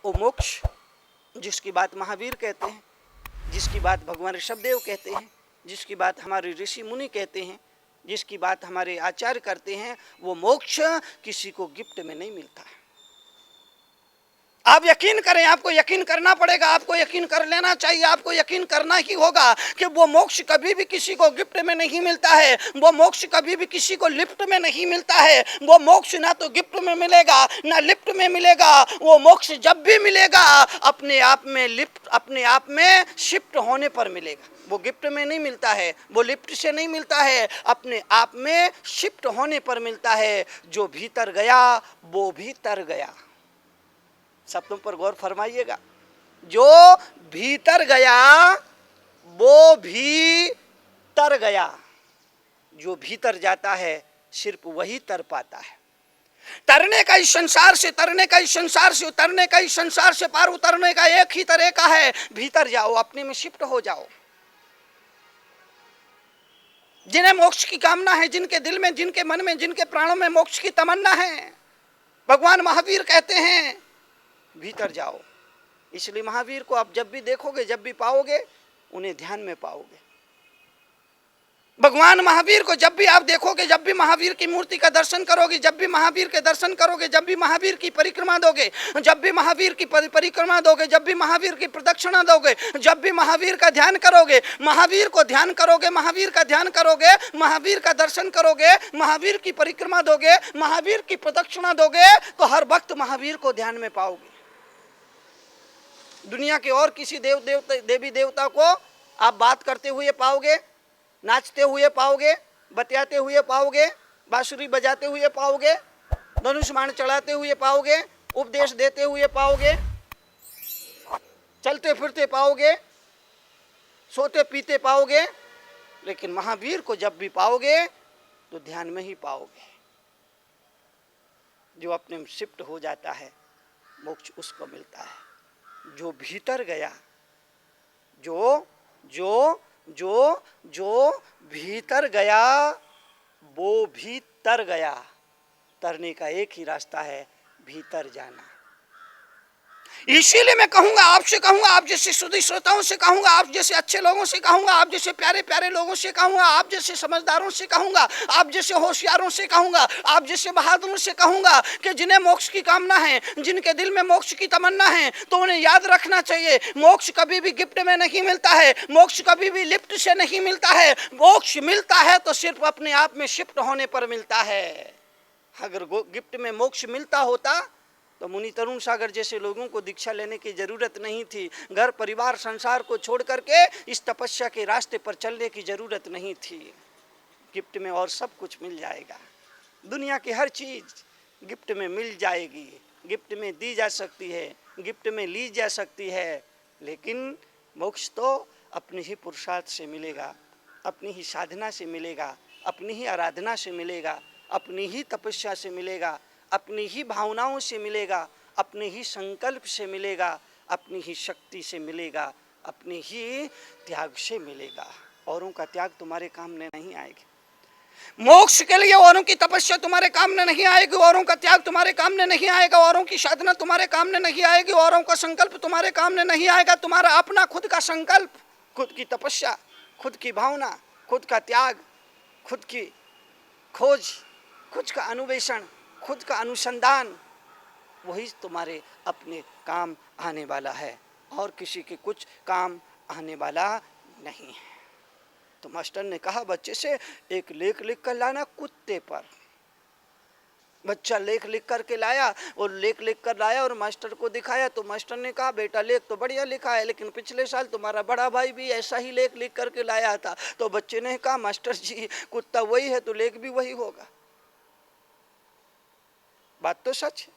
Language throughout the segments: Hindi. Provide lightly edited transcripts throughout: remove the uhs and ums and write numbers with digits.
वो मोक्ष जिसकी बात महावीर कहते हैं, जिसकी बात भगवान ऋषभदेव कहते हैं, जिसकी बात हमारे ऋषि मुनि कहते हैं, जिसकी बात हमारे आचार्य करते हैं, वो मोक्ष किसी को गिफ्ट में नहीं मिलता है। आप यकीन करें, आपको यकीन करना पड़ेगा, आपको यकीन कर लेना चाहिए, आपको यकीन करना ही होगा कि वो मोक्ष कभी भी किसी को गिफ्ट में नहीं मिलता है, वो मोक्ष कभी भी किसी को लिफ्ट में नहीं मिलता है। वो मोक्ष ना तो गिफ्ट में मिलेगा ना लिफ्ट में मिलेगा। वो मोक्ष जब भी मिलेगा अपने आप में लिफ्ट, अपने आप में शिफ्ट होने पर मिलेगा। वो गिफ्ट में नहीं मिलता है, वो लिफ्ट से नहीं मिलता है, अपने आप में शिफ्ट होने पर मिलता है। जो भीतर गया वो भी तर गया। शब्दों पर गौर फरमाइएगा। जो भीतर गया वो भी तर गया। जो भीतर जाता है सिर्फ वही तर पाता है। तरने का इस संसार से, तरने का इस संसार से, उतरने का इस संसार से पार उतरने का एक ही तरीका है, भीतर जाओ, अपने में शिफ्ट हो जाओ। जिन्हें मोक्ष की कामना है, जिनके दिल में, जिनके मन में, जिनके प्राणों में मोक्ष की तमन्ना है, भगवान महावीर कहते हैं भीतर जाओ। इसलिए महावीर को आप जब भी देखोगे, जब भी पाओगे, उन्हें ध्यान में पाओगे। भगवान महावीर को जब भी आप देखोगे, जब भी महावीर की मूर्ति का दर्शन करोगे, जब भी महावीर के दर्शन करोगे, जब भी महावीर की परिक्रमा दोगे, जब भी महावीर की परिक्रमा दोगे, जब भी महावीर की प्रदक्षिणा दोगे, जब भी महावीर का ध्यान करोगे, महावीर को ध्यान करोगे, महावीर का ध्यान करोगे, महावीर का दर्शन करोगे, महावीर की परिक्रमा दोगे, महावीर की प्रदक्षिणा दोगे, तो हर वक्त महावीर को ध्यान में पाओगे। दुनिया के और किसी देवी देवता को आप बात करते हुए पाओगे, नाचते हुए पाओगे, बतियाते हुए पाओगे, बांसुरी बजाते हुए पाओगे, धनुष्मान चढ़ाते हुए पाओगे, उपदेश देते हुए पाओगे, चलते फिरते पाओगे, सोते पीते पाओगे, लेकिन महावीर को जब भी पाओगे तो ध्यान में ही पाओगे। जो अपने में शिफ्ट हो जाता है मोक्ष उसको मिलता है। जो भीतर गया, जो जो जो जो भीतर गया वो भी तर गया। तरने का एक ही रास्ता है, भीतर जाना। इसीलिए मैं कहूंगा, आपसे कहूंगा, आप जैसे सुधी श्रोताओं से कहूंगा, आप जैसे अच्छे लोगों से कहूंगा, आप जैसे प्यारे प्यारे लोगों से कहूंगा, आप जैसे समझदारों से कहूंगा, आप जैसे होशियारों से कहूंगा, आप जैसे बहादुरों से कहूंगा कि जिन्हें मोक्ष की कामना है, जिनके दिल में मोक्ष की तमन्ना है, तो उन्हें याद रखना चाहिए मोक्ष कभी भी गिफ्ट में नहीं मिलता है, मोक्ष कभी भी लिफ्ट से नहीं मिलता है। मोक्ष मिलता है तो सिर्फ अपने आप में शिफ्ट होने पर मिलता है। अगर गिफ्ट में मोक्ष मिलता होता तो मुनि तरुण सागर जैसे लोगों को दीक्षा लेने की जरूरत नहीं थी। घर परिवार संसार को छोड़ करके इस तपस्या के रास्ते पर चलने की जरूरत नहीं थी। गिफ्ट में और सब कुछ मिल जाएगा। दुनिया की हर चीज गिफ्ट में मिल जाएगी, गिफ्ट में दी जा सकती है, गिफ्ट में ली जा सकती है। लेकिन मोक्ष तो अपनी ही पुरुषार्थ से मिलेगा, अपनी ही साधना से मिलेगा, अपनी ही आराधना से मिलेगा, अपनी ही तपस्या से मिलेगा, अपनी ही भावनाओं से मिलेगा, अपने ही संकल्प से मिलेगा, अपनी ही शक्ति से मिलेगा, अपने ही त्याग से मिलेगा। औरों का त्याग तुम्हारे काम में नहीं आएगा। मोक्ष के लिए औरों की तपस्या तुम्हारे काम में नहीं आएगी, औरों का त्याग तुम्हारे काम में नहीं आएगा, औरों की साधना तुम्हारे काम में नहीं आएगी, औरों का संकल्प तुम्हारे काम में नहीं आएगा। तुम्हारा अपना खुद का संकल्प, खुद की तपस्या, खुद की भावना, खुद का त्याग, खुद की खोज, खुद का अन्वेषण, खुद का अनुसंधान, वही तुम्हारे अपने काम आने वाला है और किसी के कुछ काम आने वाला नहीं है। तो मास्टर ने कहा बच्चे से एक लेख लिख कर लाना कुत्ते पर। बच्चा लेख लिख करके लाया और लेख लिख कर लाया और मास्टर को दिखाया। तो मास्टर ने कहा बेटा लेख तो बढ़िया लिखा है, लेकिन पिछले साल तुम्हारा बड़ा भाई भी ऐसा ही लेख लिख करके लाया था। तो बच्चे ने कहा मास्टर जी कुत्ता वही है तो लेख भी वही होगा। बात तो सच है,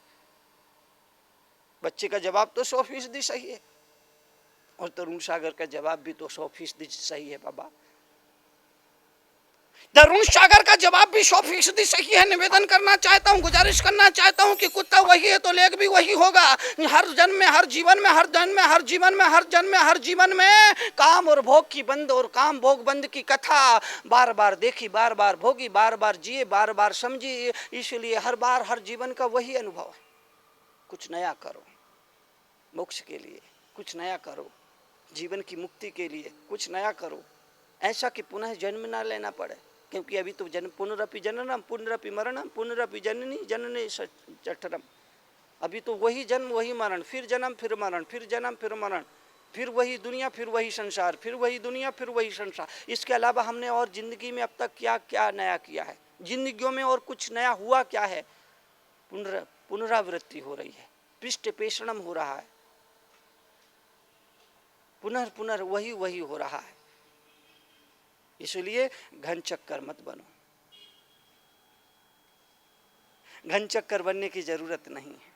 बच्चे का जवाब तो 100% सही है और तरुण सागर का जवाब भी तो 100% सही है। बाबा तरुण सागर का जवाब भी 100% सही है। निवेदन करना चाहता हूँ, गुजारिश करना चाहता हूँ कि कुत्ता वही है तो लेख भी वही होगा। हर जन्म में, हर जीवन में, हर जन्म में, हर जीवन में, हर जन्म में, हर जीवन में काम और भोग की बंद और काम भोग बंद की कथा बार बार देखी, बार बार भोगी, बार बार जिए, बार बार समझी। इसलिए हर बार हर जीवन का वही अनुभव है। कुछ नया करो, मोक्ष के लिए कुछ नया करो, जीवन की मुक्ति के लिए कुछ नया करो, ऐसा कि पुनः जन्म ना लेना पड़े। क्योंकि अभी तो जन्म पुनरपि जननम पुनरपि मरणम पुनरपि जननी जनने जठरम, अभी तो वही जन्म वही मरण, फिर जन्म फिर मरण, फिर जन्म फिर मरण, फिर वही दुनिया फिर वही संसार, फिर वही दुनिया फिर वही संसार। इसके अलावा हमने और जिंदगी में अब तक क्या क्या नया किया है? जिंदगियों में और कुछ नया हुआ क्या है? पुनरावृत्ति हो रही है, पृष्ठ पेषणम हो रहा है, पुनर् वही वही हो रहा है। इसलिए घन चक्कर मत बनो, घन चक्कर बनने की जरूरत नहीं है।